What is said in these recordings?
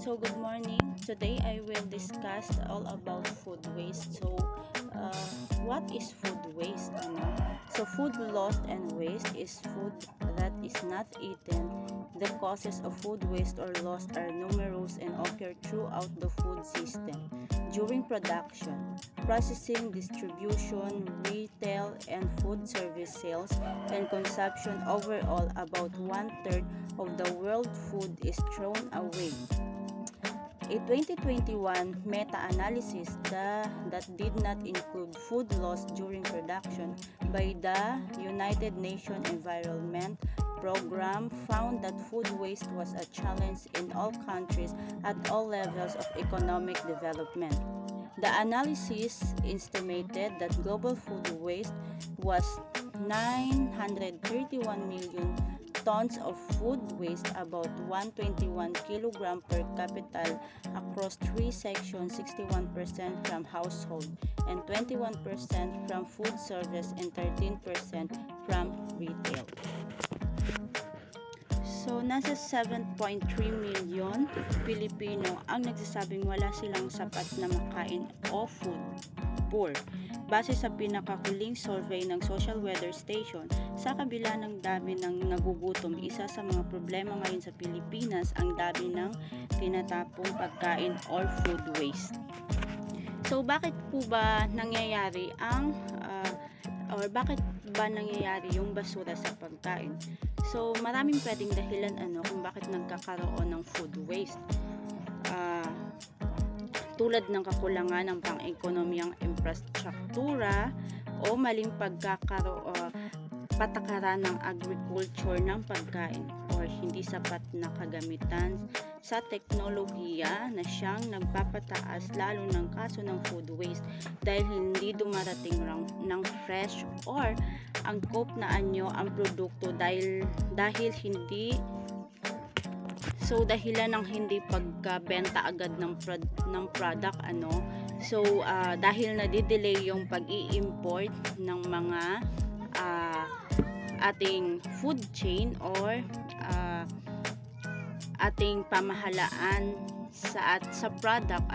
So good morning. Today I will discuss all about food waste. Uh, what is food waste? So food lost and waste is food that is not eaten. The causes of food waste or loss are numerous and occur throughout the food system. During production, processing, distribution, retail, and food service sales and consumption overall, about one-third of the world food is thrown away. A 2021 meta-analysis that did not include food loss during production by the United Nations Environment Program found that food waste was a challenge in all countries at all levels of economic development. The analysis estimated that global food waste was 931 million tons of food waste, about 121 kg per capita across three sections, 61% from household and 21% from food service and 13% from retail. So, nasa 7.3 million Pilipino ang nagsasabing wala silang sapat na makain o food poor. Base sa pinakahuling survey ng Social Weather Station, sa kabila ng dami ng nagugutom, isa sa mga problema ngayon sa Pilipinas ang dami ng tinatapong pagkain or food waste. So, bakit po ba nangyayari yung basura sa pagkain? So, maraming pwedeng dahilan kung bakit nagkakaroon ng food waste. Tulad ng kakulangan ng pang-ekonomiyang infrastruktura o maling patakaran ng agriculture ng pagkain or hindi sapat na kagamitan sa teknolohiya na siyang nagpapataas lalo ng kaso ng food waste dahil hindi dumarating ng fresh or angkop na anyo ang produkto dahilan ng hindi pagkabenta agad ng product dahil nadidelay yung pag-i-import ng mga ating food chain or ating pamahalaan sa product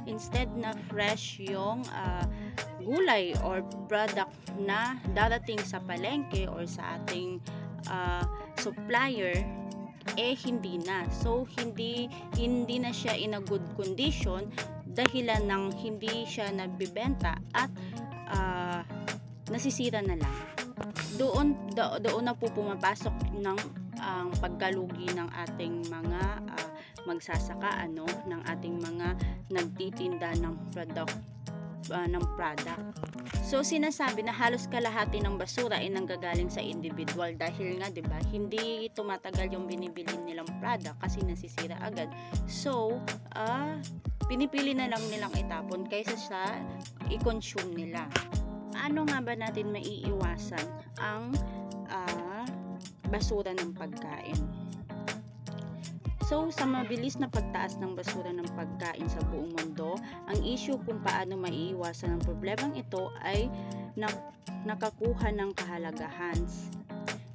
instead na fresh yung gulay or product na darating sa palengke or sa ating supplier hindi na. So, hindi na siya in a good condition dahilan ng hindi siya nagbibenta at nasisira na lang. Doon na po pumapasok ng pagkalugi ng ating mga magsasaka ng ating mga nagtitinda ng product. So sinasabi na halos kalahati ng basura ay nanggagaling sa individual dahil nga 'di ba hindi tumatagal yung binibili nilang product kasi nasisira agad. So pinipili na lang nilang itapon kaysa sa i-consume nila. Ano nga ba natin maiiwasan ang basura ng pagkain? So, sa mabilis na pagtaas ng basura ng pagkain sa buong mundo, ang issue kung paano maiiwasan ang problemang ito ay nakakuha ng kahalagahan.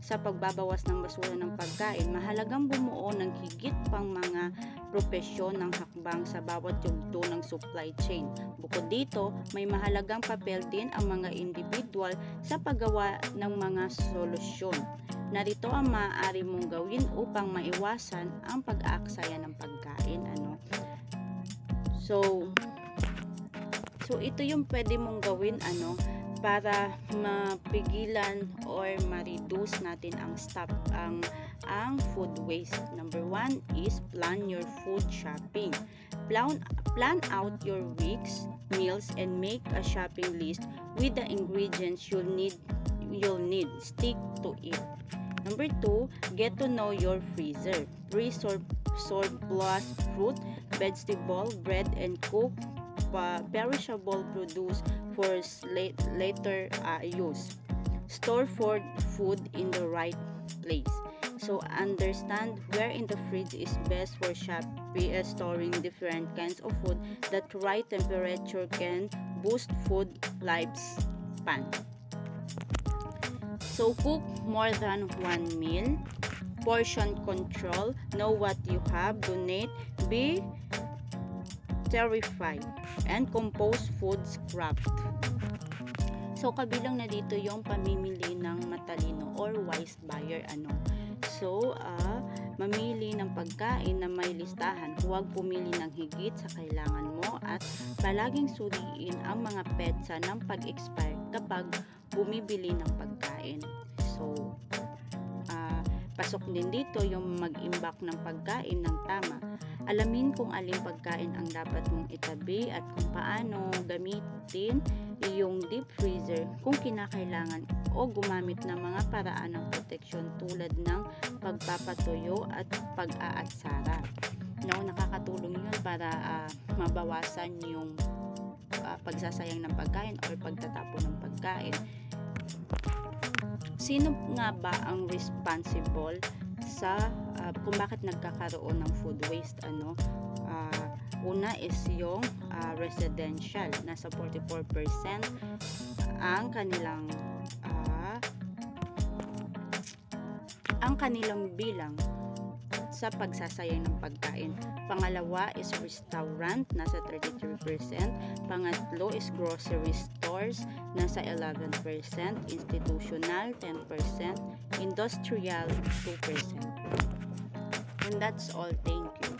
Sa pagbabawas ng basura ng pagkain, mahalagang bumuo ng higit pang mga propesyon ng hakbang sa bawat yugto ng supply chain. Bukod dito, may mahalagang papel din ang mga individual sa paggawa ng mga solusyon. Narito ang maaari mong gawin upang maiwasan ang pag-aaksaya ng pagkain. So ito yung pwede mong gawin para mapigilan or ma-reduce natin ang food waste. Number 1 is plan your food shopping. Plan out your week's meals and make a shopping list with the ingredients you'll need. Stick to it. Number 2, get to know your freezer. Surplus fruit, vegetable, bread, and cooked perishable produce for later use. Store food in the right place. So understand where in the fridge is best for storing different kinds of food. That right temperature can boost food lifespan. So cook more than one meal. Portion control. Know what you have. Donate. be terrified and compost food scrapped. So kabilang na dito yung pamimili ng matalino or wise buyer. So mamili ng pagkain na may listahan. Huwag pumili ng higit sa kailangan mo at palaging suriin ang mga petsa ng pag-expire kapag bumibili ng pagkain. So pasok din dito yung mag-imbak ng pagkain ng tama. Alamin kung aling pagkain ang dapat mong itabi at kung paano gamitin yung deep freezer kung kinakailangan o gumamit ng mga paraan ng proteksyon tulad ng pagpapatuyo at pag-aatsara. Nakakatulong yun para mabawasan yung pagsasayang ng pagkain or pagtatapon ng pagkain. Sino nga ba ang responsible sa kung bakit nagkakaroon ng food waste? Una is yung residential, nasa 44% ang kanilang bilang sa pagsasayang ng pagkain. Pangalawa is restaurant, nasa 33%. Pangatlo is grocery stores, nasa 11%. Institutional, 10%. Industrial, 2%. And that's all. Thank you.